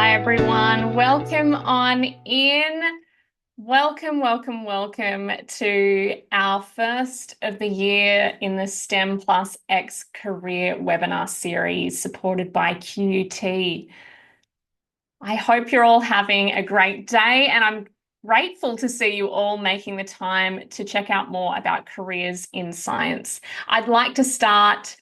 Hi everyone, welcome on in. Welcome to our first of the year in the STEM Plus X career webinar series supported by QUT. I hope you're all having a great day, and I'm grateful to see you all making the time to check out more about careers in science. I'd like to start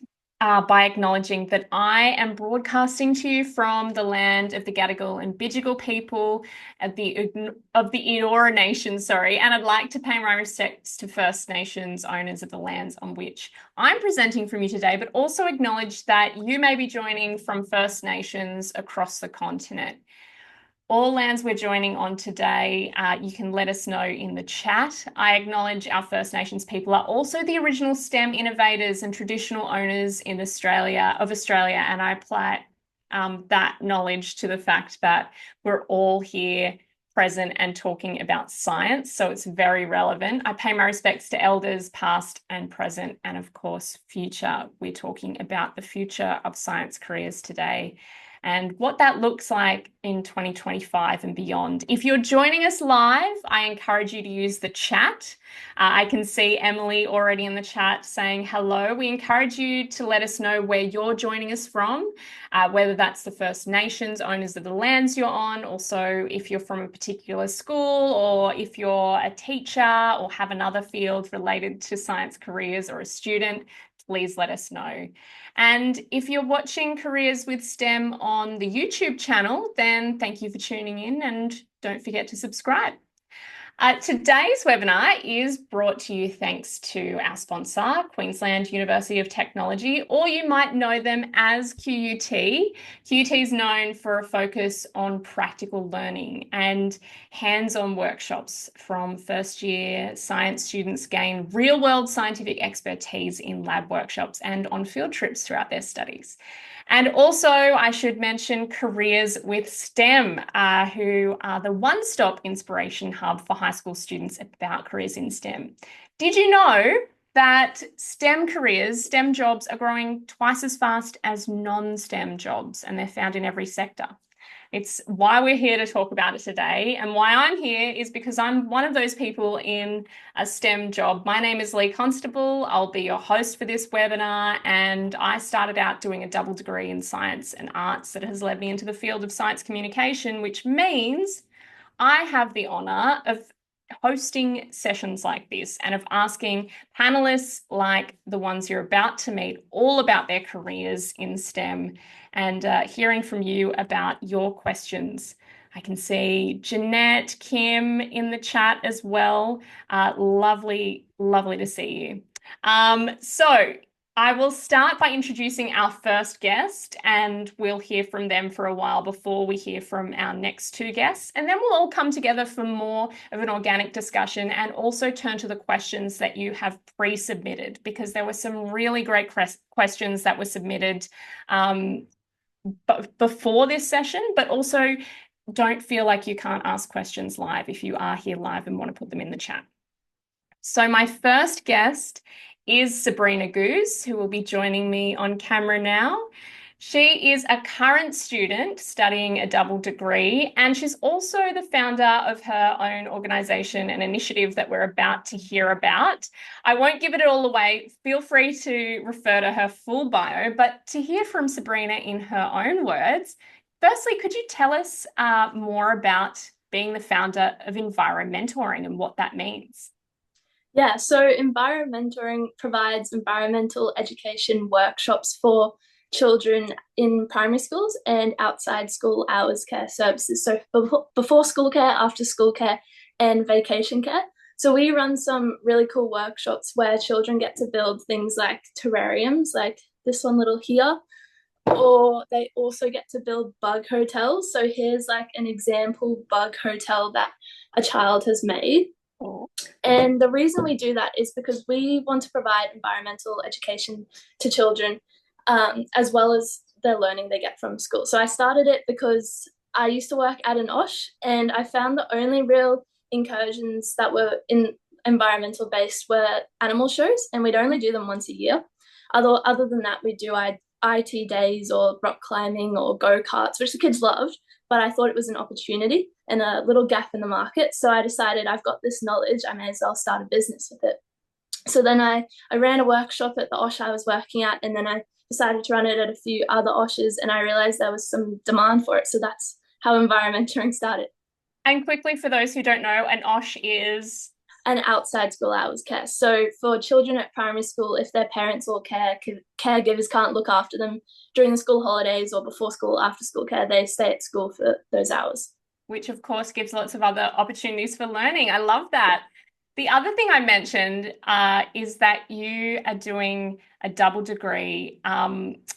by acknowledging that I am broadcasting to you from the land of the Gadigal and Bidjigal people of the Eora Nation, and I'd like to pay my respects to First Nations owners of the lands on which I'm presenting from you today, but also acknowledge that you may be joining from First Nations across the continent. All lands we're joining on today, you can let us know in the chat. I acknowledge our First Nations people are also the original STEM innovators and traditional owners in Australia, and I apply that knowledge to the fact that we're all here present and talking about science, so it's very relevant. I pay my respects to elders past and present, and of course future. We're talking about the future of science careers today and what that looks like in 2025 and beyond. If you're joining us live, I encourage you to use the chat. I can see Emily already in the chat saying hello. We encourage you to let us know where you're joining us from, whether that's the First Nations, owners of the lands you're on, also if you're from a particular school, or if you're a teacher or have another field related to science careers or a student, please let us know. And if you're watching Careers with STEM on the YouTube channel, then thank you for tuning in and don't forget to subscribe. Today's webinar is brought to you thanks to our sponsor, Queensland University of Technology, or you might know them as QUT. QUT is known for a focus on practical learning, and hands-on workshops from first-year science students gain real-world scientific expertise in lab workshops and on field trips throughout their studies. And also, I should mention Careers with STEM, who are the one-stop inspiration hub for high school students about careers in STEM. Did you know that STEM careers, STEM jobs, are growing twice as fast as non-STEM jobs, and they're found in every sector? It's why we're here to talk about it today, and why I'm here is because I'm one of those people in a STEM job. My name is Lee Constable. I'll be your host for this webinar, and I started out doing a double degree in science and arts that has led me into the field of science communication, which means I have the honour of hosting sessions like this and of asking panelists like the ones you're about to meet all about their careers in STEM, and hearing from you about your questions. I can see Jeanette, Kim in the chat as well. Lovely to see you. So I will start by introducing our first guest, and we'll hear from them for a while before we hear from our next two guests. And then we'll all come together for more of an organic discussion and also turn to the questions that you have pre-submitted, because there were some really great questions that were submitted before this session, but also don't feel like you can't ask questions live if you are here live and want to put them in the chat. So my first guest is Sabrina Guse, who will be joining me on camera now. She is a current student studying a double degree, and she's also the founder of her own organisation and initiative that we're about to hear about. I won't give it all away. Feel free to refer to her full bio, but to hear from Sabrina in her own words, firstly, could you tell us more about being the founder of Environmentoring and what that means? Yeah, so Environmentoring provides environmental education workshops for children in primary schools and outside school hours care services. So before school care, after school care, and vacation care. So we run some really cool workshops where children get to build things like terrariums, like this one little here, or they also get to build bug hotels. So here's like an example bug hotel that a child has made. And the reason we do that is because we want to provide environmental education to children, as well as the learning they get from school. So I started it because I used to work at an OSH, and I found the only real incursions that were in environmental based were animal shows, and we'd only do them once a year. Other than that, we do IT days or rock climbing or go-karts, which the kids loved, but I thought it was an opportunity and a little gap in the market. So I decided I've got this knowledge, I may as well start a business with it. So then I ran a workshop at the OSH I was working at, and then I decided to run it at a few other OSHs, and I realized there was some demand for it. So that's how environmentoring started. And quickly, for those who don't know, an OSH is And outside school hours care. So for children at primary school, if their parents or caregivers can't look after them during the school holidays or before school, after school care, they stay at school for those hours. which of course gives lots of other opportunities for learning. I love that. The other thing I mentioned is that you are doing a double degree,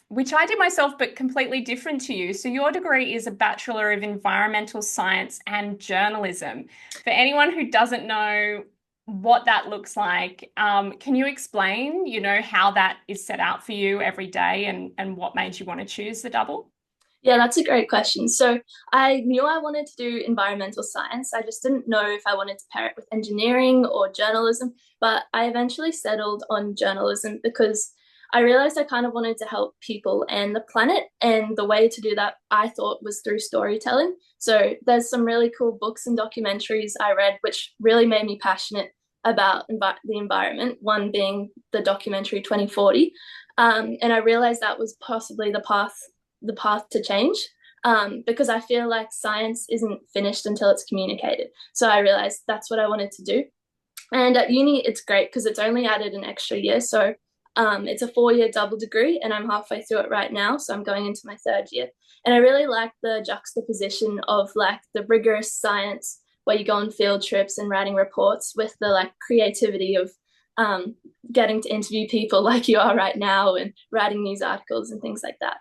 which I did myself, but completely different to you. So your degree is a Bachelor of Environmental Science and Journalism. For anyone who doesn't know what that looks like, can you explain, how that is set out for you every day and what made you want to choose the double? Yeah, that's a great question. So I knew I wanted to do environmental science. I just didn't know if I wanted to pair it with engineering or journalism, but I eventually settled on journalism because I realized I kind of wanted to help people and the planet. And the way to do that, I thought, was through storytelling. So there's some really cool books and documentaries I read, which really made me passionate about the environment, one being the documentary 2040. And I realized that was possibly the path to change, because I feel like science isn't finished until it's communicated. So I realized that's what I wanted to do. And at uni, it's great because it's only added an extra year. So it's a 4-year double degree, and I'm halfway through it right now. So I'm going into my third year. And I really like the juxtaposition of like the rigorous science where you go on field trips and writing reports with the like creativity of getting to interview people like you are right now and writing news articles and things like that.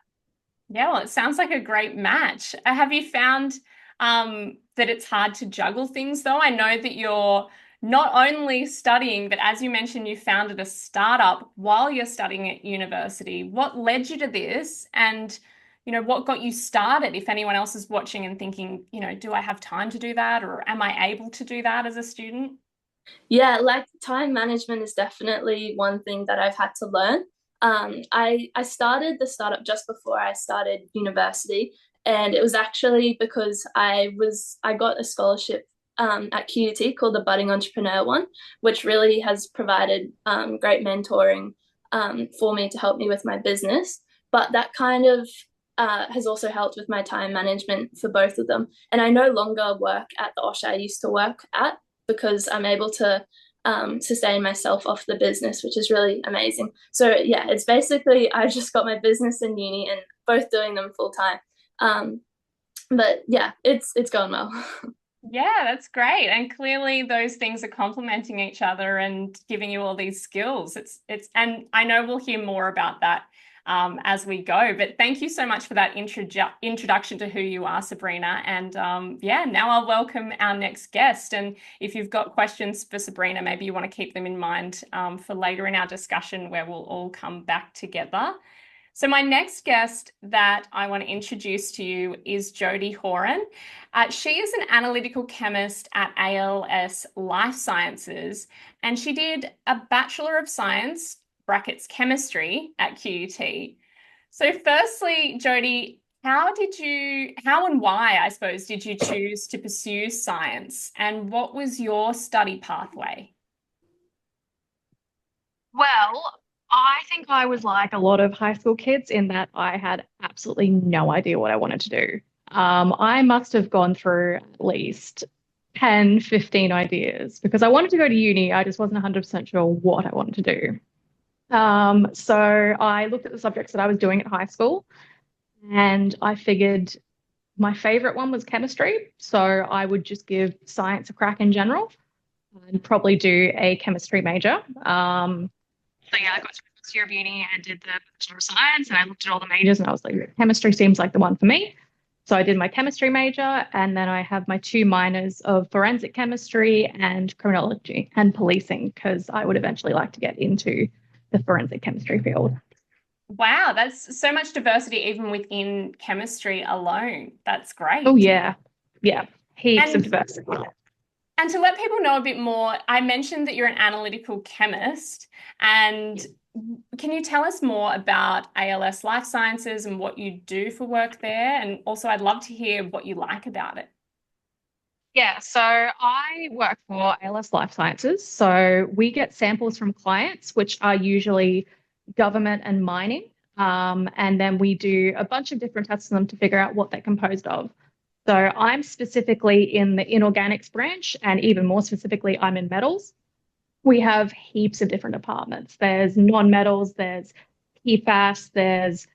Yeah, well, it sounds like a great match. Have you found that it's hard to juggle things, though? I know that you're not only studying, but as you mentioned, you founded a startup while you're studying at university. What led you to this? And, what got you started? If anyone else is watching and thinking, do I have time to do that? Or am I able to do that as a student? Yeah, like time management is definitely one thing that I've had to learn. I started the startup just before I started university, and it was actually because I got a scholarship at QUT called the Budding Entrepreneur one, which really has provided great mentoring for me to help me with my business. But that kind of has also helped with my time management for both of them. And I no longer work at the OSH I used to work at because I'm able to sustain myself off the business, which is really amazing. So yeah, it's basically I just got my business and uni and both doing them full time. Um, but yeah, it's going well. Yeah, that's great. And clearly those things are complementing each other and giving you all these skills. And I know we'll hear more about that as we go. But thank you so much for that introduction to who you are, Sabrina. And yeah, now I'll welcome our next guest. And if you've got questions for Sabrina, maybe you want to keep them in mind for later in our discussion where we'll all come back together. So my next guest that I want to introduce to you is Jody Horan. She is an analytical chemist at ALS Life Sciences, and she did a Bachelor of Science, brackets chemistry, at QUT. So firstly, Jody, how and why, I suppose, did you choose to pursue science, and what was your study pathway? Well, I think I was like a lot of high school kids in that I had absolutely no idea what I wanted to do. I must have gone through at least 10, 15 ideas because I wanted to go to uni. I just wasn't 100% sure what I wanted to do. So I looked at the subjects that I was doing at high school and I figured my favorite one was chemistry. So I would just give science a crack in general and probably do a chemistry major. So yeah, I got to my first year of uni and did the Bachelor of Science, and I looked at all the majors, and I was like, chemistry seems like the one for me. So I did my chemistry major, and then I have my two minors of forensic chemistry and criminology and policing, because I would eventually like to get into the forensic chemistry field. Wow, that's so much diversity even within chemistry alone. That's Oh great. yeah, yeah, heaps of And diversity. And to let people know a bit more, I mentioned that you're an analytical chemist, and can you tell us more about ALS Life Sciences and what you do for work there? And also, I'd love to hear what you like about it. Yeah, so I work for ALS Life Sciences. So we get samples from clients, which are usually government and mining. And then we do a bunch of different tests on them to figure out what they're composed of. So I'm specifically in the inorganics branch, and even more specifically, I'm in metals. We have heaps of different departments. There's non-metals, there's PFAS, there's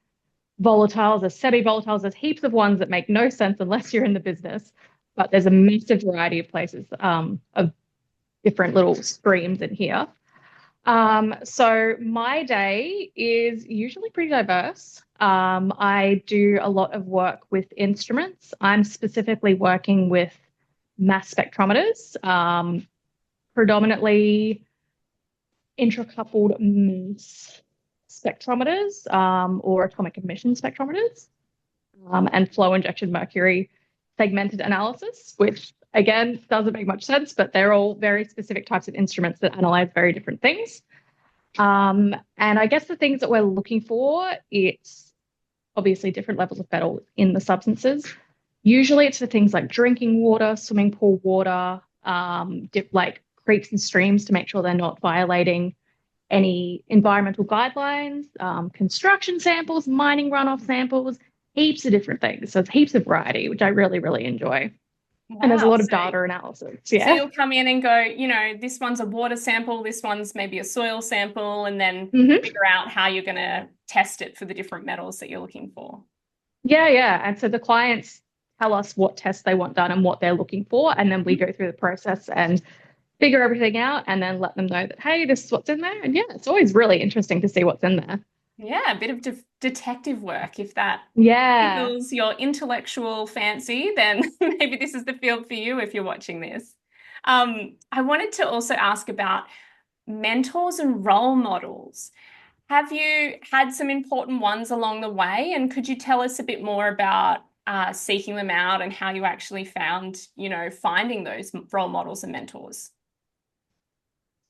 volatiles, there's semi-volatiles, there's heaps of ones that make no sense unless you're in the business. But there's a massive variety of places of different little streams in here. So my day is usually pretty diverse. I do a lot of work with instruments. I'm specifically working with mass spectrometers, predominantly intracoupled mass spectrometers or atomic emission spectrometers, and flow injection mercury segmented analysis, which again doesn't make much sense, but they're all very specific types of instruments that analyze very different things. And I guess the things that we're looking for, it's obviously different levels of metal in the substances. Usually it's for things like drinking water, swimming pool water, like creeks and streams to make sure they're not violating any environmental guidelines, construction samples, mining runoff samples, heaps of different things. So it's heaps of variety, which I really, really enjoy. And there's a Wow. lot of data analysis. So Yeah. you'll come in and go, this one's a water sample, this one's maybe a soil sample, and then Hmm. figure out how you're going to test it for the different metals that you're looking for. Yeah, yeah. And so the clients tell us what tests they want done and what they're looking for. And then we go through the process and figure everything out and then let them know that, hey, this is what's in there. And yeah, it's always really interesting to see what's in there. Yeah, a bit of detective work. If that Yeah. tickles your intellectual fancy, then maybe this is the field for you if you're watching this. I wanted to also ask about mentors and role models. Have you had some important ones along the way? And could you tell us a bit more about seeking them out and how you actually found, finding those role models and mentors?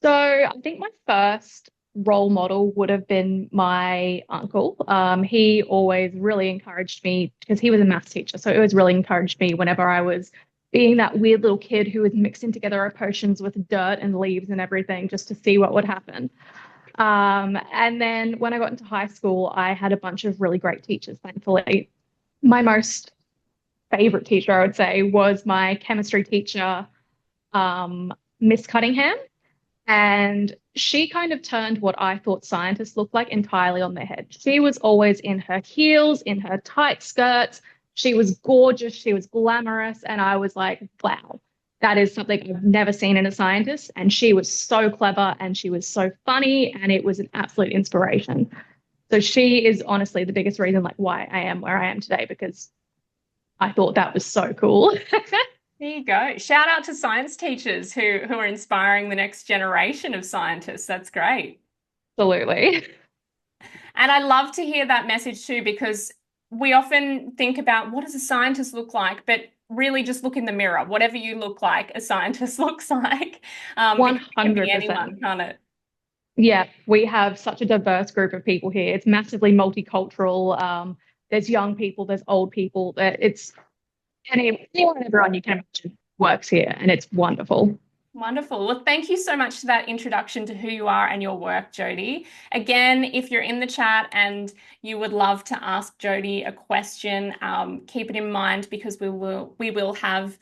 So I think my first role model would have been my uncle. He always really encouraged me because he was a maths teacher. So it always really encouraged me whenever I was being that weird little kid who was mixing together our potions with dirt and leaves and everything just to see what would happen. And then when I got into high school, I had a bunch of really great teachers, thankfully. My most favorite teacher, I would say, was my chemistry teacher, Miss Cunningham. And she kind of turned what I thought scientists looked like entirely on their head. She was always in her heels, in her tight skirts. She was gorgeous. She was glamorous. And I was like, wow, that is something I've never seen in a scientist. And she was so clever and she was so funny. And it was an absolute inspiration. So she is honestly the biggest reason like why I am where I am today, because I thought that was so cool. There you go. Shout out to science teachers who are inspiring the next generation of scientists. That's great. Absolutely. And I love to hear that message too, because we often think about what does a scientist look like, but really just look in the mirror. Whatever you look like, a scientist looks like, because it can be 100%. anyone, can't it? Yeah, we have such a diverse group of people here. It's massively multicultural. There's young people, there's old people. It's anyone and everyone you can imagine works here, and it's wonderful. Wonderful. Well, thank you so much for that introduction to who you are and your work, Jodie. Again, if you're in the chat and you would love to ask Jodie a question, keep it in mind because we will have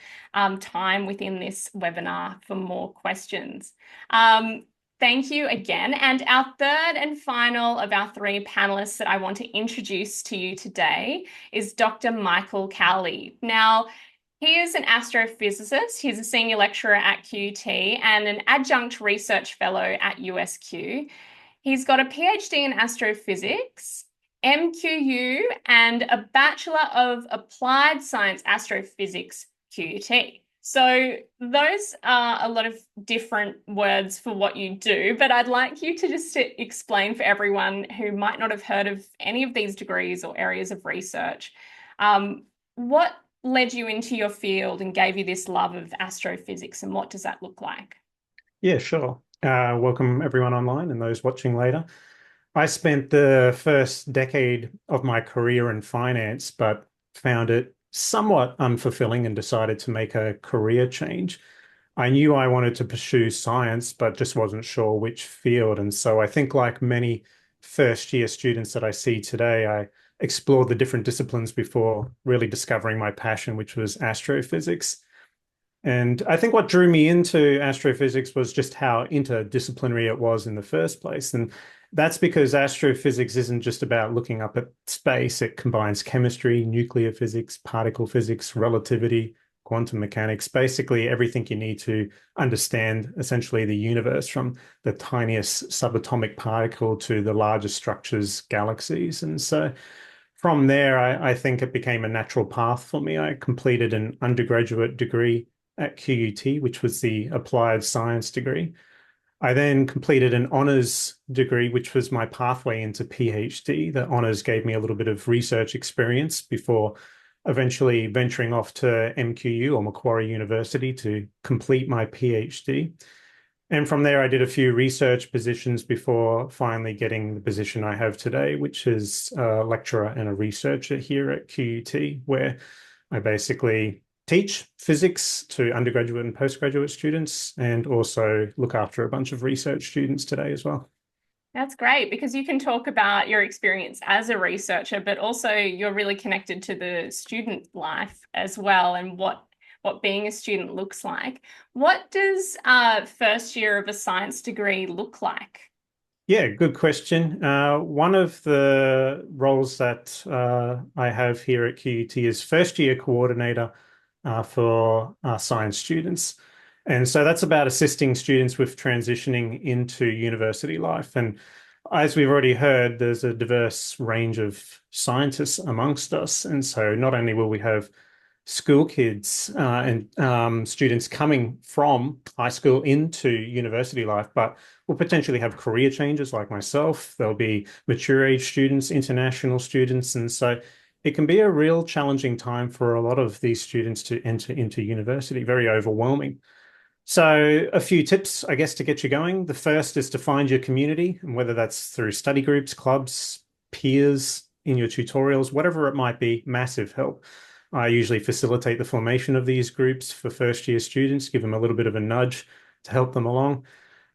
time within this webinar for more questions. Thank you again. And our third and final of our three panelists that I want to introduce to you today is Dr. Michael Cowley. Now, he is an astrophysicist. He's a senior lecturer at QUT and an adjunct research fellow at USQ. He's got a PhD in astrophysics, MQU, and a Bachelor of Applied Science Astrophysics QUT. So those are a lot of different words for what you do, but I'd like you to just explain for everyone who might not have heard of any of these degrees or areas of research, what led you into your field and gave you this love of astrophysics, and what does that look like? Yeah, sure. Welcome everyone online and those watching later. I spent the first decade of my career in finance, but found it somewhat unfulfilling and decided to make a career change. I knew I wanted to pursue science, but just wasn't sure which field. And so I think, like many first year students that I see today, I explored the different disciplines before really discovering my passion, which was astrophysics. And I think what drew me into astrophysics was just how interdisciplinary it was in the first place. And that's because astrophysics isn't just about looking up at space. It combines chemistry, nuclear physics, particle physics, relativity, quantum mechanics, basically everything you need to understand essentially the universe, from the tiniest subatomic particle to the largest structures, galaxies. And so from there, I think it became a natural path for me. I completed an undergraduate degree at QUT, which was the applied science degree. I then completed an honours degree, which was my pathway into PhD. The honours gave me a little bit of research experience before eventually venturing off to MQU, or Macquarie University, to complete my PhD. And from there, I did a few research positions before finally getting the position I have today, which is a lecturer and a researcher here at QUT, where I basically teach physics to undergraduate and postgraduate students, and also look after a bunch of research students today as well. That's great because you can talk about your experience as a researcher, but also you're really connected to the student life as well, and what being a student looks like. What does first year of a science degree look like? Yeah, good question. One of the roles that I have here at QUT is first year coordinator for science students. And so that's about assisting students with transitioning into university life. And as we've already heard, there's a diverse range of scientists amongst us. And so not only will we have school kids and students coming from high school into university life, but we'll potentially have career changes like myself. There'll be mature age students, international students. And so it can be a real challenging time for a lot of these students to enter into university, very overwhelming. So a few tips, I guess, to get you going. The first is to find your community, and whether that's through study groups, clubs, peers, in your tutorials, whatever it might be, massive help. I usually facilitate the formation of these groups for first year students, give them a little bit of a nudge to help them along.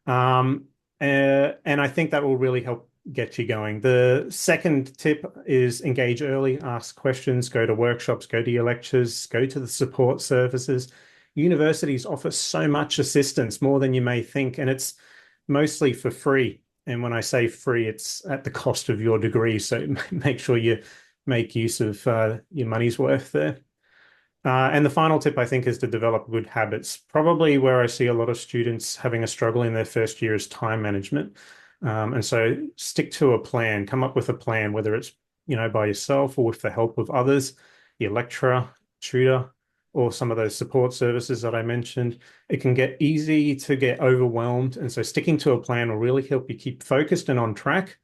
And I think that will really help get you going. The second tip is engage early, ask questions, go to workshops, go to your lectures, go to the support services. Universities offer so much assistance, more than you may think, and it's mostly for free. And when I say free, it's at the cost of your degree. So make sure you make use of your money's worth there. And the final tip, I think, is to develop good habits. Probably where I see a lot of students having a struggle in their first year is time management. And so stick to a plan, come up with a plan, whether it's, by yourself or with the help of others, your lecturer, tutor, or some of those support services that I mentioned. It can get easy to get overwhelmed. And so sticking to a plan will really help you keep focused and on track.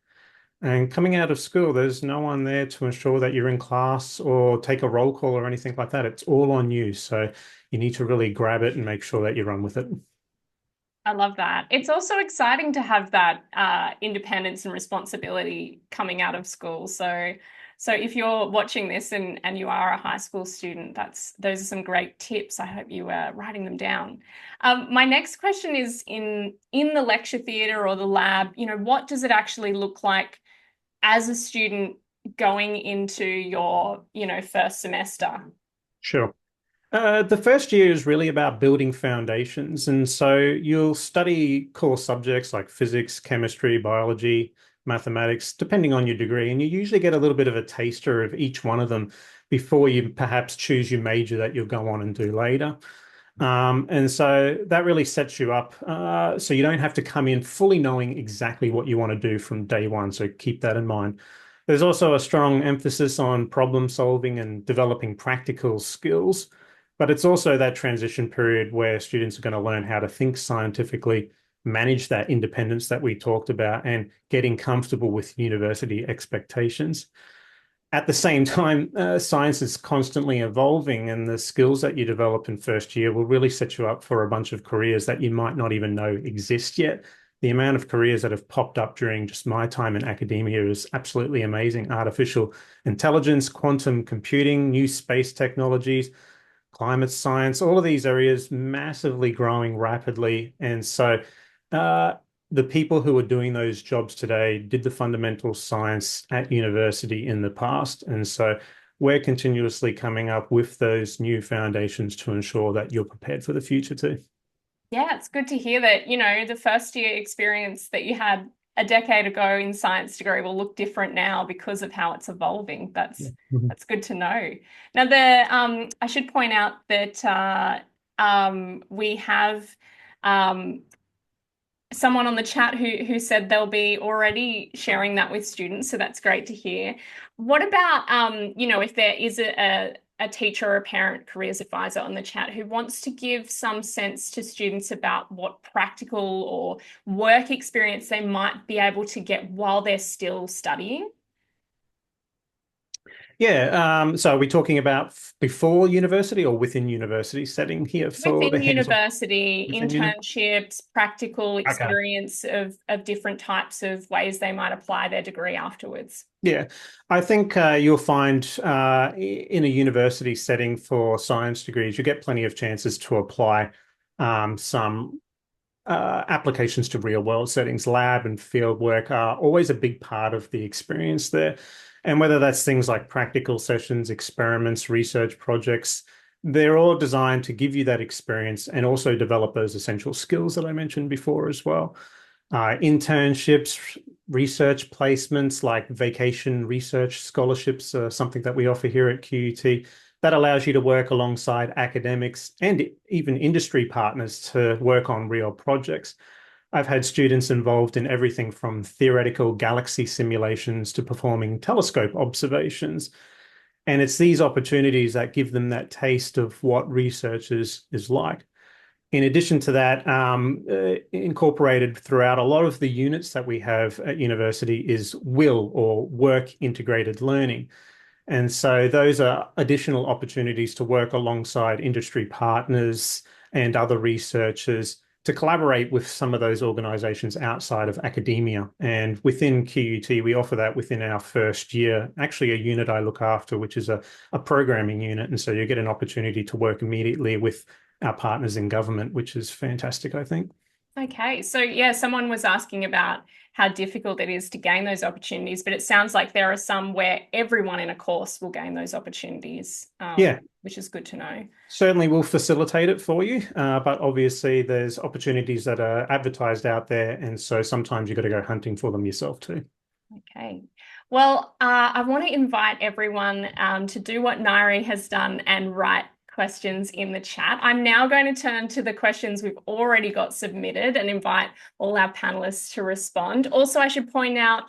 And coming out of school, there's no one there to ensure that you're in class or take a roll call or anything like that. It's all on you. So you need to really grab it and make sure that you run with it. I love that. It's also exciting to have that independence and responsibility coming out of school. So if you're watching this and you are a high school student, those are some great tips. I hope you are writing them down. My next question is in the lecture theatre or the lab, what does it actually look like as a student going into your, first semester? Sure. The first year is really about building foundations. And so you'll study core subjects like physics, chemistry, biology, mathematics, depending on your degree. And you usually get a little bit of a taster of each one of them before you perhaps choose your major that you'll go on and do later. And so that really sets you up so you don't have to come in fully knowing exactly what you want to do from day one. So keep that in mind. There's also a strong emphasis on problem solving and developing practical skills. But it's also that transition period where students are going to learn how to think scientifically, manage that independence that we talked about, and getting comfortable with university expectations. At the same time, science is constantly evolving, and the skills that you develop in first year will really set you up for a bunch of careers that you might not even know exist yet. the amount of careers that have popped up during just my time in academia is absolutely amazing. Artificial intelligence, quantum computing, new space technologies, climate science, all of these areas massively growing rapidly. And so uh, the people who are doing those jobs today did the fundamental science at university in the past. And so we're continuously coming up with those new foundations to ensure that you're prepared for the future too. Yeah, it's good to hear that, the first year experience that you had a decade ago in science degree will look different now because of how it's evolving. That's good to know. Now, I should point out that we have someone on the chat who said they'll be already sharing that with students, so that's great to hear. What about if there is a teacher or a parent careers advisor on the chat who wants to give some sense to students about what practical or work experience they might be able to get while they're still studying? Yeah, so are we talking about before university or within university setting here for the Within hands-on? university, Within internships, practical Okay. experience of different types of ways they might apply their degree afterwards. Yeah, I think you'll find in a university setting for science degrees, you get plenty of chances to apply some applications to real world settings. Lab and field work are always a big part of the experience there. And whether that's things like practical sessions, experiments, research projects, they're all designed to give you that experience and also develop those essential skills that I mentioned before as well. Internships, research placements like vacation research scholarships are something that we offer here at QUT that allows you to work alongside academics and even industry partners to work on real projects. I've had students involved in everything from theoretical galaxy simulations to performing telescope observations. And it's these opportunities that give them that taste of what research is like. In addition to that, incorporated throughout a lot of the units that we have at university is WIL or work integrated learning. And so those are additional opportunities to work alongside industry partners and other researchers to collaborate with some of those organizations outside of academia. And within QUT, we offer that within our first year, actually a unit I look after, which is a programming unit. And so you get an opportunity to work immediately with our partners in government, which is fantastic, I think. Okay, so yeah, someone was asking about how difficult it is to gain those opportunities, but it sounds like there are some where everyone in a course will gain those opportunities, Yeah, which is good to know. certainly we'll facilitate it for you, but obviously there's opportunities that are advertised out there, and so sometimes you've got to go hunting for them yourself too. Okay. Well, I want to invite everyone to do what Nairi has done and write questions in the chat. I'm now going to turn to the questions we've already got submitted and invite all our panelists to respond. Also, I should point out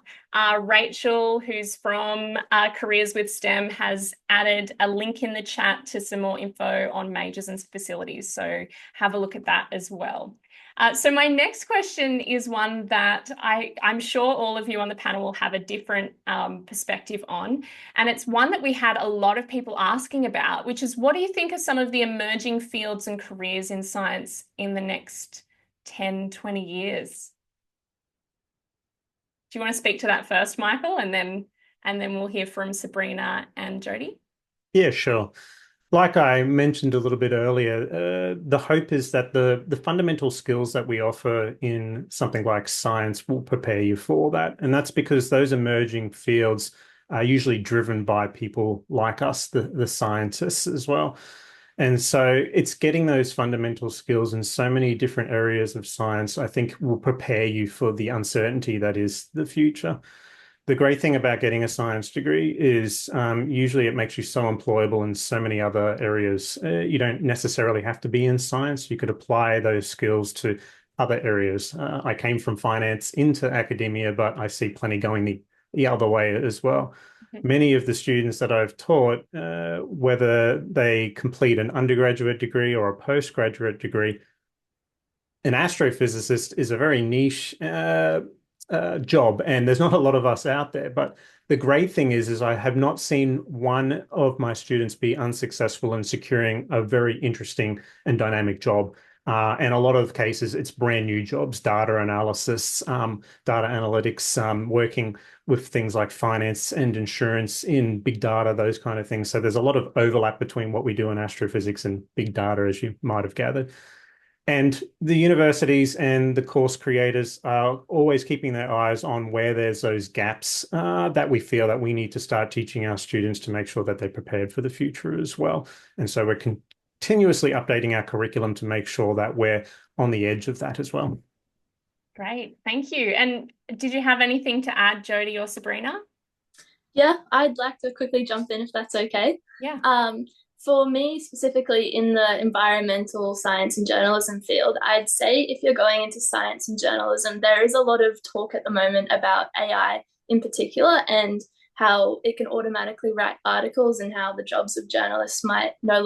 Rachel, who's from Careers with STEM, has added a link in the chat to some more info on majors and facilities. So have a look at that as well. So my next question is one that I'm sure all of you on the panel will have a different perspective on. And it's one that we had a lot of people asking about, which is what do you think are some of the emerging fields and careers in science in the next 10, 20 years? Do you want to speak to that first, Michael? And then we'll hear from Sabrina and Jody. Yeah, sure. Like I mentioned a little bit earlier, the hope is that the fundamental skills that we offer in something like science will prepare you for that. And that's because those emerging fields are usually driven by people like us, the scientists as well. And so it's getting those fundamental skills in so many different areas of science, I think will prepare you for the uncertainty that is the future. The great thing about getting a science degree is usually it makes you so employable in so many other areas. You don't necessarily have to be in science. You could apply those skills to other areas. I came from finance into academia, but I see plenty going the other way as well. Many of the students that I've taught, whether they complete an undergraduate degree or a postgraduate degree, an astrophysicist is a very niche job, and there's not a lot of us out there. But the great thing is I have not seen one of my students be unsuccessful in securing a very interesting and dynamic job And a lot of cases, it's brand new jobs, data analysis, data analytics, working with things like finance and insurance in big data, those kind of things. So there's a lot of overlap between what we do in astrophysics and big data, as you might have gathered. And the universities and the course creators are always keeping their eyes on where there's those gaps that we feel that we need to start teaching our students to make sure that they're prepared for the future as well. And so we're continuously updating our curriculum to make sure that we're on the edge of that as well. Great, thank you. And did you have anything to add, Jody or Sabrina? Yeah, I'd like to quickly jump in if that's okay. Yeah. For me, specifically in the environmental science and journalism field, I'd say if you're going into science and journalism, there is a lot of talk at the moment about AI in particular and how it can automatically write articles and how the jobs of journalists might not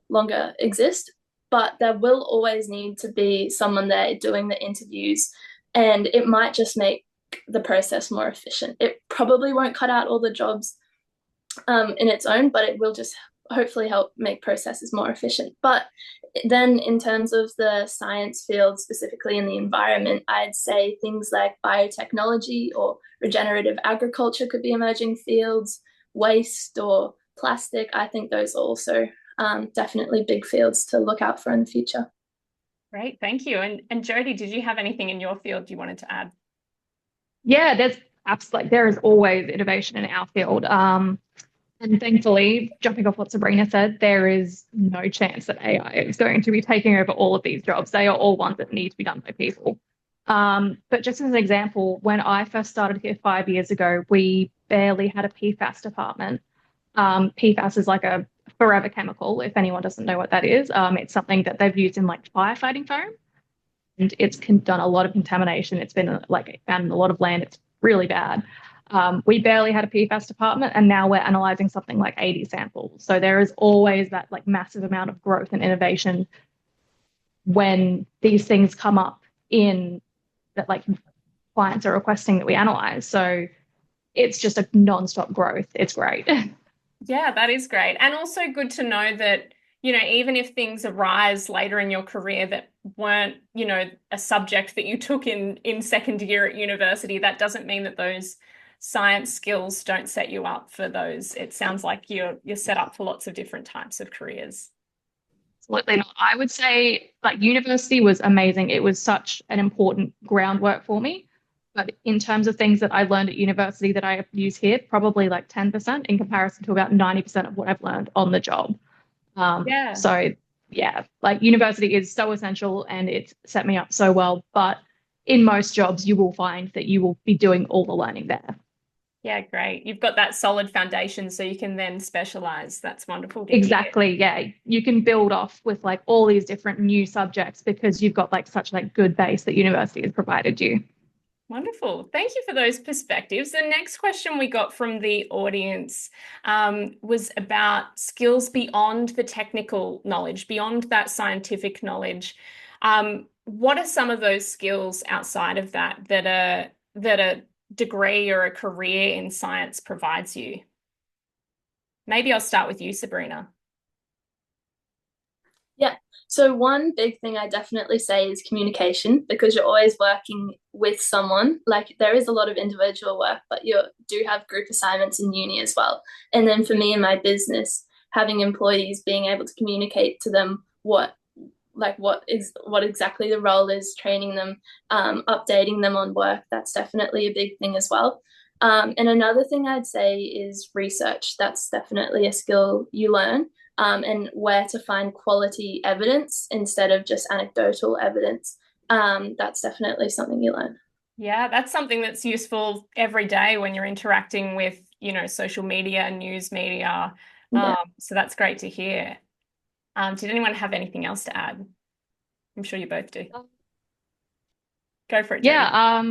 longer exist. But there will always need to be someone there doing the interviews, and it might just make the process more efficient. It probably won't cut out all the jobs in its own, but it will just hopefully help make processes more efficient. But then in terms of the science field, specifically in the environment, I'd say things like biotechnology or regenerative agriculture could be emerging fields, waste or plastic. I think those are also definitely big fields to look out for in the future. Great, thank you. And Jody, did you have anything in your field you wanted to add? Yeah, there is always innovation in our field. And thankfully, jumping off what Sabrina said, there is no chance that AI is going to be taking over all of these jobs. They are all ones that need to be done by people. But just as an example, when I first started here 5 years ago, we barely had a PFAS department. PFAS is like a forever chemical, if anyone doesn't know what that is. It's something that they've used in like firefighting foam. And it's done a lot of contamination. It's been like found in a lot of land. It's really bad. We barely had a PFAS department, and now we're analyzing something like 80 samples. So there is always that like massive amount of growth and innovation when these things come up in that like clients are requesting that we analyze. So it's just a non-stop growth. It's great. Yeah, that is great. And also good to know that, even if things arise later in your career that weren't, a subject that you took in second year at university, that doesn't mean that those science skills don't set you up for those. It sounds like you're set up for lots of different types of careers. Absolutely not. I would say like university was amazing. It was such an important groundwork for me. But in terms of things that I learned at university that I use here, probably like 10% in comparison to about 90% of what I've learned on the job. So yeah, like university is so essential and it's set me up so well. But in most jobs, you will find that you will be doing all the learning there. Yeah, great. You've got that solid foundation so you can then specialize. That's wonderful to Exactly. hear. Yeah. You can build off with like all these different new subjects because you've got like such like good base that university has provided you. Wonderful. Thank you for those perspectives. The next question we got from the audience was about skills beyond the technical knowledge, beyond that scientific knowledge. What are some of those skills outside of that a degree or a career in science provides you? Maybe I'll start with you, Sabrina. Yeah. So one big thing I definitely say is communication, because you're always working with someone. Like there is a lot of individual work, but you do have group assignments in uni as well. And then for me in my business, having employees, being able to communicate to them what exactly the role is, training them, updating them on work, that's definitely a big thing as well. And another thing I'd say is research. That's definitely a skill you learn. And where to find quality evidence instead of just anecdotal evidence. That's definitely something you learn. Yeah, that's something that's useful every day when you're interacting with, social media and news media. So that's great to hear. Did anyone have anything else to add? I'm sure you both do. Go for it, Jody. Yeah.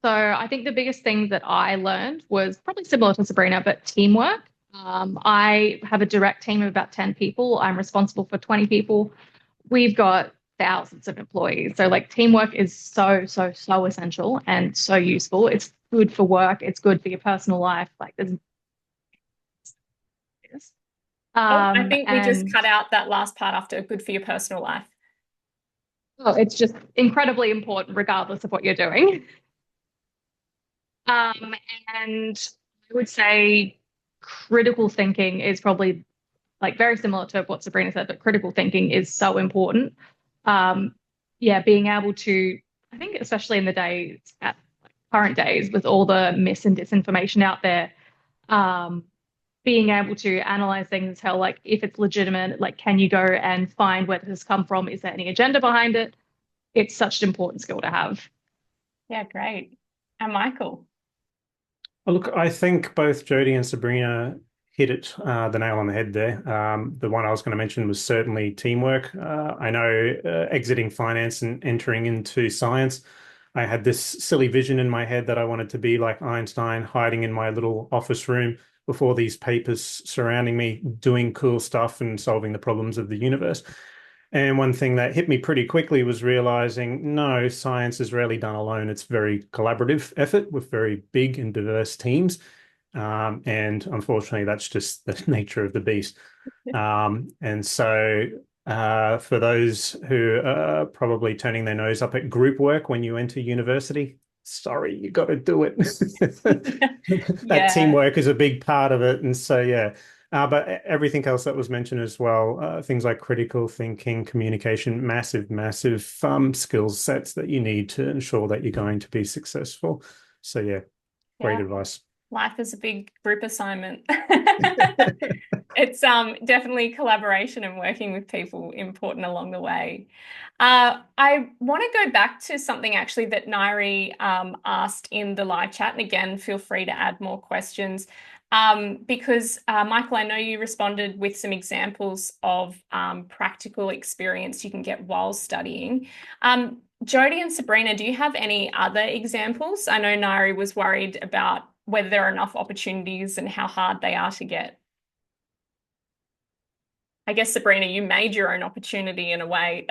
So I think the biggest thing that I learned was probably similar to Sabrina, but teamwork. I have a direct team of about 10 people. I'm responsible for 20 people. We've got thousands of employees. So like teamwork is so essential and so useful. It's good for work. It's good for your personal life. Like there's Oh, I think we just And cut out that last part after good for your personal life. oh, it's just incredibly important regardless of what you're doing. Um, and I would say critical thinking is probably like very similar to what Sabrina said, but critical thinking is so important. Um, yeah, being able to, I think, especially in the days at current days with all the mis and disinformation out there, um, being able to analyze things and tell, like, if it's legitimate, like, can you go and find where this has come from? Is there any agenda behind it? It's such an important skill to have. Yeah, great. And Michael. Well, look, I think both Jodie and Sabrina hit it the nail on the head there. The one I was going to mention was certainly teamwork. I know exiting finance and entering into science, I had this silly vision in my head that I wanted to be like Einstein, hiding in my little office room before these papers surrounding me, doing cool stuff and solving the problems of the universe. And one thing that hit me pretty quickly was realizing no, science is rarely done alone. It's very collaborative effort with very big and diverse teams. And unfortunately, that's just the nature of the beast. And so, for those who are probably turning their nose up at group work when you enter university, sorry, you got to do it. That Yeah. teamwork is a big part of it. And so, yeah. But everything else that was mentioned as well, things like critical thinking, communication, massive, massive skills sets that you need to ensure that you're going to be successful. So, yeah, great Yeah. advice. Life is a big group assignment. It's definitely collaboration and working with people important along the way. I want to go back to something actually that Nairi asked in the live chat, and again, feel free to add more questions. Because Michael, I know you responded with some examples of practical experience you can get while studying. Jodie and Sabrina, do you have any other examples? I know Nairi was worried about whether there are enough opportunities and how hard they are to get. I guess, Sabrina, you made your own opportunity in a way.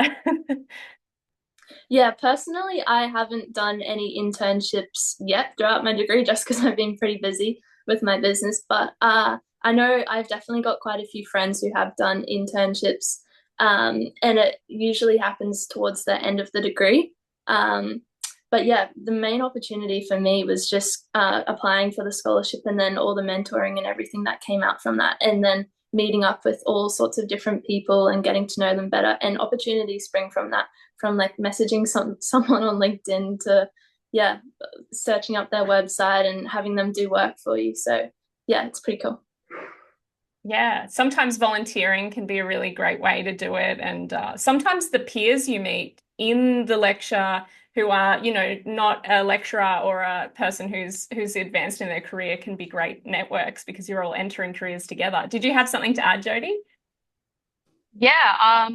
Yeah, personally, I haven't done any internships yet throughout my degree just because I've been pretty busy with my business. But I know I've definitely got quite a few friends who have done internships, and it usually happens towards the end of the degree. But yeah, the main opportunity for me was just applying for the scholarship and then all the mentoring and everything that came out from that. And then meeting up with all sorts of different people and getting to know them better. And opportunities spring from that, from like messaging someone on LinkedIn to, yeah, searching up their website and having them do work for you. So yeah, it's pretty cool. Yeah, sometimes volunteering can be a really great way to do it. And sometimes the peers you meet in the lecture who are, not a lecturer or a person who's advanced in their career can be great networks because you're all entering careers together. Did you have something to add, Jodie? Yeah,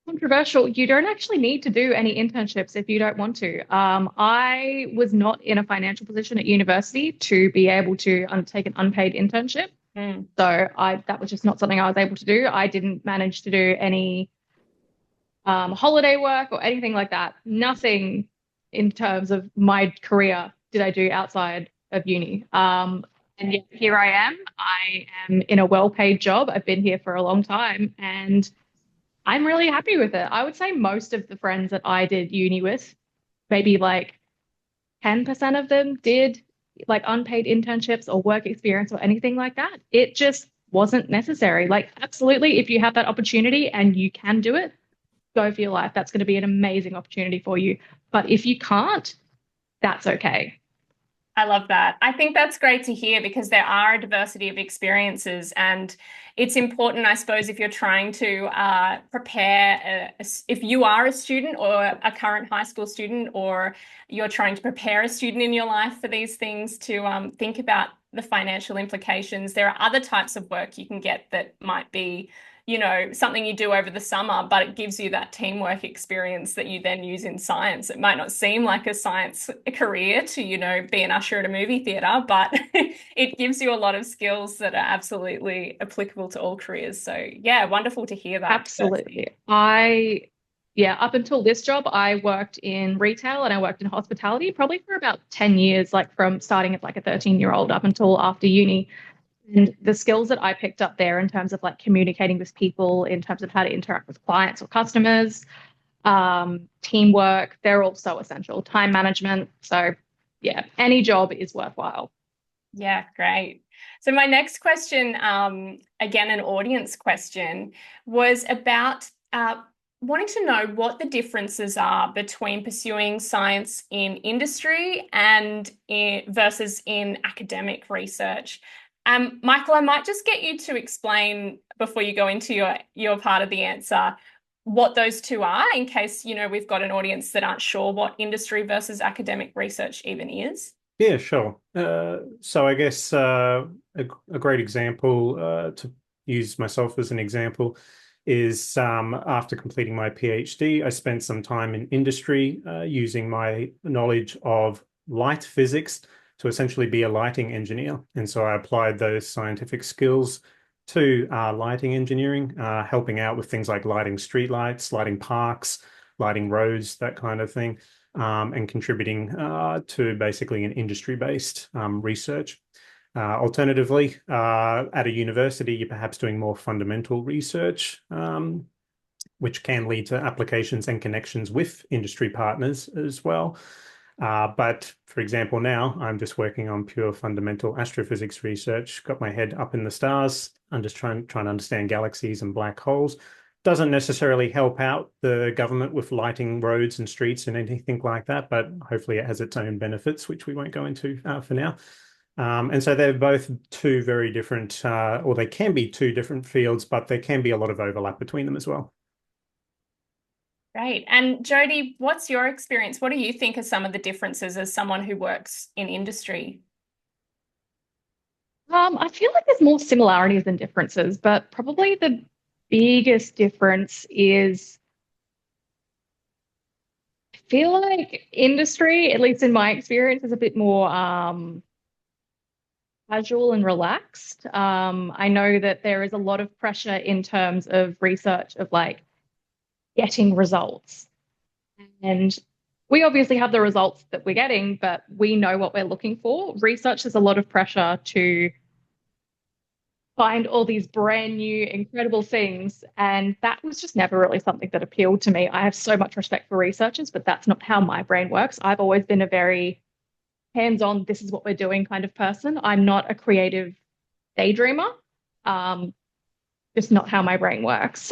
controversial. You don't actually need to do any internships if you don't want to. I was not in a financial position at university to be able to undertake an unpaid internship. So that was just not something I was able to do. I didn't manage to do any holiday work or anything like that. Nothing in terms of my career did I do outside of uni. And yet here I am. I am in a well-paid job. I've been here for a long time and I'm really happy with it. I would say most of the friends that I did uni with, maybe like 10% of them did like unpaid internships or work experience or anything like that. It just wasn't necessary. Like, absolutely, if you have that opportunity and you can do it, go for your life. That's going to be an amazing opportunity for you. But if you can't, that's okay. I love that. I think that's great to hear because there are a diversity of experiences, and it's important, I suppose, if you're trying to prepare, if you are a student or a current high school student, or you're trying to prepare a student in your life for these things, to think about the financial implications. There are other types of work you can get that might be something you do over the summer, but it gives you that teamwork experience that you then use in science. It might not seem like a science career to, be an usher at a movie theater, but it gives you a lot of skills that are absolutely applicable to all careers. So yeah, wonderful to hear that. Absolutely. Up until this job, I worked in retail and I worked in hospitality probably for about 10 years, like from starting as like a 13-year-old up until after uni. And the skills that I picked up there in terms of like communicating with people, in terms of how to interact with clients or customers, teamwork, they're all so essential. Time management. So, yeah, any job is worthwhile. Yeah, great. So my next question, again, an audience question, was about wanting to know what the differences are between pursuing science in industry and versus in academic research. Michael, I might just get you to explain before you go into your part of the answer what those two are, in case, we've got an audience that aren't sure what industry versus academic research even is. Yeah, sure. So I guess a great example to use myself as an example is after completing my PhD, I spent some time in industry using my knowledge of light physics to essentially be a lighting engineer. And so I applied those scientific skills to lighting engineering, helping out with things like lighting streetlights, lighting parks, lighting roads, that kind of thing, and contributing to basically an industry-based research. Alternatively, at a university, you're perhaps doing more fundamental research, which can lead to applications and connections with industry partners as well. But for example, now I'm just working on pure fundamental astrophysics research, got my head up in the stars. I'm just trying to understand galaxies and black holes. Doesn't necessarily help out the government with lighting roads and streets and anything like that, but hopefully it has its own benefits, which we won't go into for now. And so they're both two very different, or they can be two different fields, but there can be a lot of overlap between them as well. Great. And Jody, what's your experience? What do you think are some of the differences as someone who works in industry? I feel like there's more similarities than differences, but probably the biggest difference is I feel like industry, at least in my experience, is a bit more casual and relaxed. I know that there is a lot of pressure in terms of research of like getting results. And we obviously have the results that we're getting, but we know what we're looking for. Research has a lot of pressure to find all these brand new, incredible things. And that was just never really something that appealed to me. I have so much respect for researchers, but that's not how my brain works. I've always been a very hands-on, this is what we're doing kind of person. I'm not a creative daydreamer. Just not how my brain works.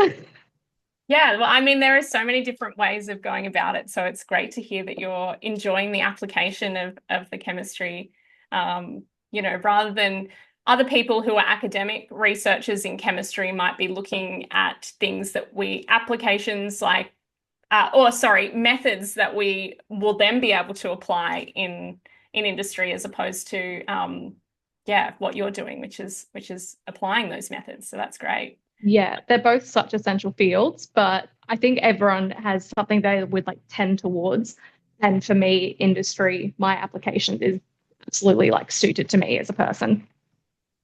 Yeah, well, I mean, there are so many different ways of going about it. So it's great to hear that you're enjoying the application of the chemistry, rather than other people who are academic researchers in chemistry might be looking at things that applications like, methods that we will then be able to apply in industry as opposed to, what you're doing, which is applying those methods. So that's great. Yeah, they're both such essential fields, but I think everyone has something they would like tend towards. And for me, industry, my application is absolutely like suited to me as a person.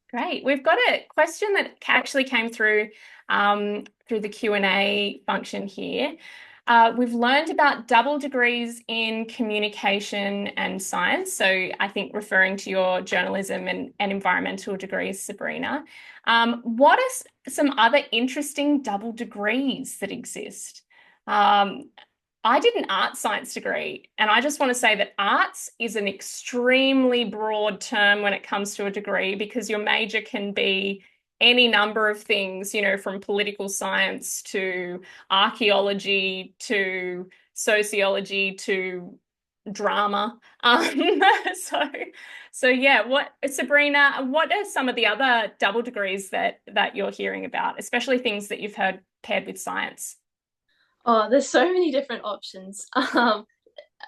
Great. We've got a question that actually came through through the Q&A function here. We've learned about double degrees in communication and science. So I think referring to your journalism and environmental degrees, Sabrina. What are some other interesting double degrees that exist? I did an art science degree, and I just want to say that arts is an extremely broad term when it comes to a degree because your major can be any number of things, from political science to archaeology to sociology to drama. So yeah, Sabrina, what are some of the other double degrees that you're hearing about, especially things that you've heard paired with science? Oh, there's so many different options.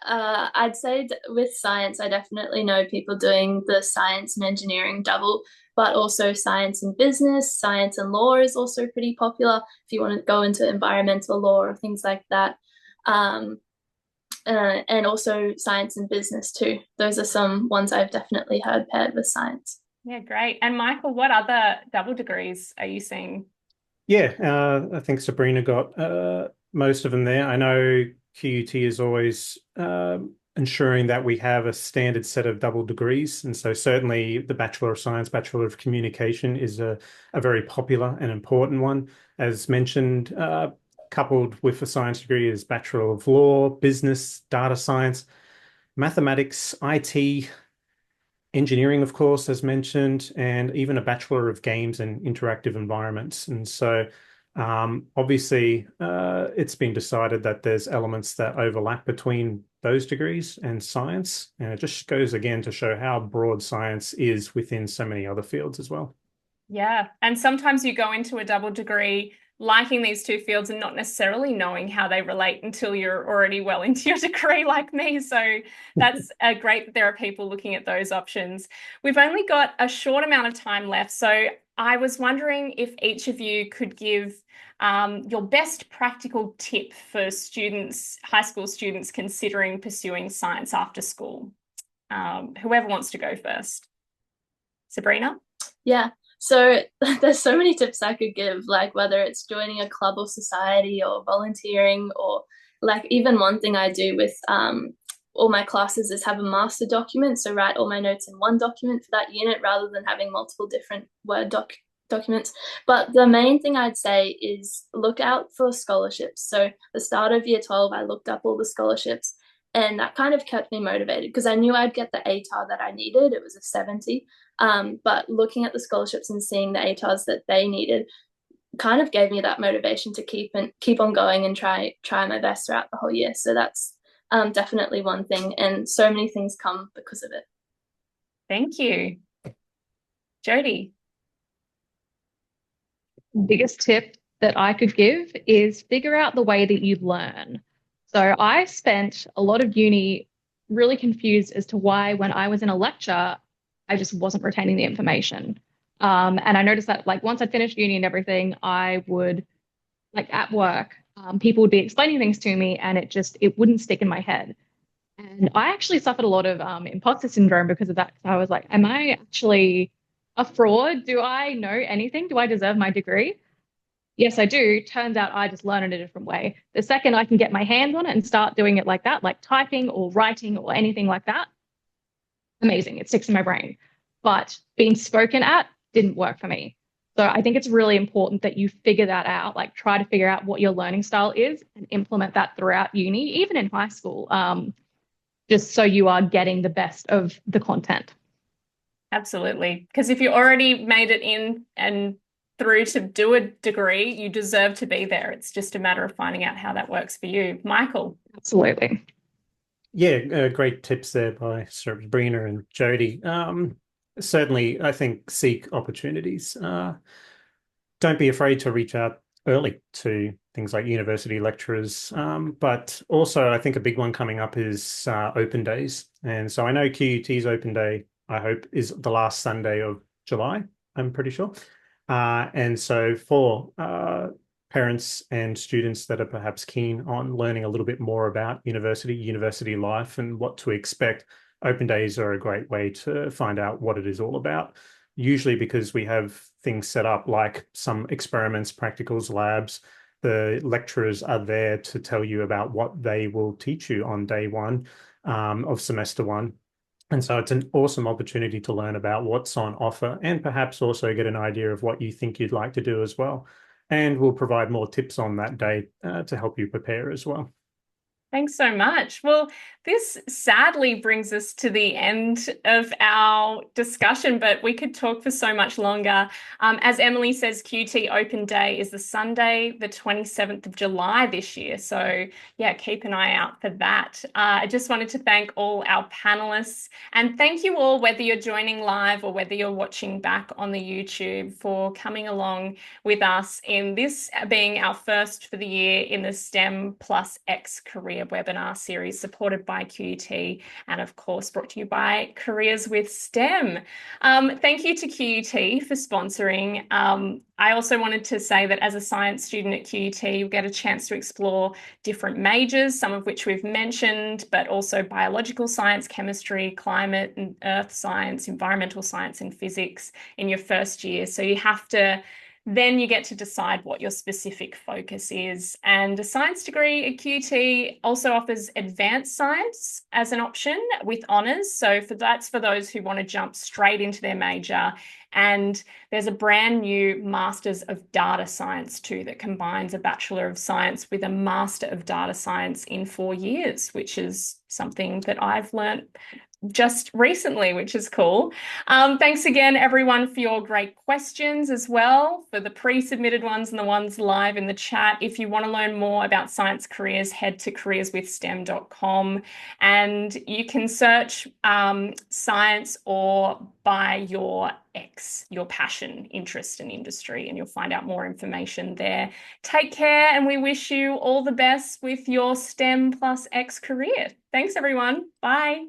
I'd say with science, I definitely know people doing the science and engineering double, but also science and business, science and law is also pretty popular if you want to go into environmental law or things like that. And also science and business too. Those are some ones I've definitely heard paired with science. Yeah, great. And Michael, what other double degrees are you seeing? Yeah, I think Sabrina got most of them there. I know QUT is always ensuring that we have a standard set of double degrees. And so certainly the Bachelor of Science, Bachelor of Communication is a very popular and important one. As mentioned, coupled with a science degree is Bachelor of Law, Business, Data Science, Mathematics, IT, engineering, of course, as mentioned, and even a Bachelor of Games and Interactive Environments. And so obviously, it's been decided that there's elements that overlap between those degrees and science. And it just goes again to show how broad science is within so many other fields as well. Yeah. And sometimes you go into a double degree liking these two fields and not necessarily knowing how they relate until you're already well into your degree like me. So that's great that there are people looking at those options. We've only got a short amount of time left. So I was wondering if each of you could give your best practical tip for students, high school students considering pursuing science after school. Whoever wants to go first. Sabrina? Yeah. So there's so many tips I could give, like whether it's joining a club or society or volunteering, or like even one thing I do with all my classes is have a master document. So write all my notes in one document for that unit rather than having multiple different Word documents. But the main thing I'd say is look out for scholarships. So the start of year 12, I looked up all the scholarships, and that kind of kept me motivated because I knew I'd get the ATAR that I needed. It was a 70. But looking at the scholarships and seeing the ATARs that they needed kind of gave me that motivation to keep on going and try my best throughout the whole year. So that's definitely one thing, and so many things come because of it. Thank you. Jody? Biggest tip that I could give is figure out the way that you learn. So I spent a lot of uni really confused as to why when I was in a lecture, I just wasn't retaining the information. And I noticed that like once I'd finished uni and everything, I would like at work, people would be explaining things to me and it wouldn't stick in my head. And I actually suffered a lot of imposter syndrome because of that. So I was like, am I actually a fraud? Do I know anything? Do I deserve my degree? Yes, I do. Turns out I just learn it a different way. The second I can get my hands on it and start doing it like that, like typing or writing or anything like that, amazing. It sticks in my brain. But being spoken at didn't work for me. So I think it's really important that you figure that out, like try to figure out what your learning style is and implement that throughout uni, even in high school, just so you are getting the best of the content. Absolutely. Because if you already made it in and through to do a degree, you deserve to be there. It's just a matter of finding out how that works for you. Michael? Absolutely. Yeah, great tips there by Sabrina and Jody. Certainly, I think seek opportunities. Don't be afraid to reach out early to things like university lecturers. But also, I think a big one coming up is open days. And so I know QUT's open day, I hope, is the last Sunday of July, I'm pretty sure. And so for parents and students that are perhaps keen on learning a little bit more about university life and what to expect, open days are a great way to find out what it is all about. Usually because we have things set up like some experiments, practicals, labs, the lecturers are there to tell you about what they will teach you on day one of semester one. And so it's an awesome opportunity to learn about what's on offer and perhaps also get an idea of what you think you'd like to do as well. And we'll provide more tips on that day to help you prepare as well. Thanks so much. Well, this sadly brings us to the end of our discussion, but we could talk for so much longer. As Emily says, QT Open Day is the Sunday, the 27th of July this year. So yeah, keep an eye out for that. I just wanted to thank all our panelists and thank you all, whether you're joining live or whether you're watching back on the YouTube, for coming along with us in this being our first for the year in the STEM plus X career webinar series supported by QUT and of course brought to you by Careers with STEM. Thank you to QUT for sponsoring. I also wanted to say that as a science student at QUT, you'll get a chance to explore different majors, some of which we've mentioned, but also biological science, chemistry, climate and earth science, environmental science and physics in your first year. So you have to Then you get to decide what your specific focus is. And a science degree at QUT also offers advanced science as an option with honours. So that's for those who want to jump straight into their major. And there's a brand new Masters of Data Science too that combines a Bachelor of Science with a Master of Data Science in 4 years, which is something that I've learned just recently, which is cool. Thanks again, everyone, for your great questions as well, for the pre-submitted ones and the ones live in the chat. If you want to learn more about science careers, head to careerswithstem.com and you can search science or by your passion, interest, and industry, and you'll find out more information there. Take care, and we wish you all the best with your STEM plus X career. Thanks, everyone. Bye.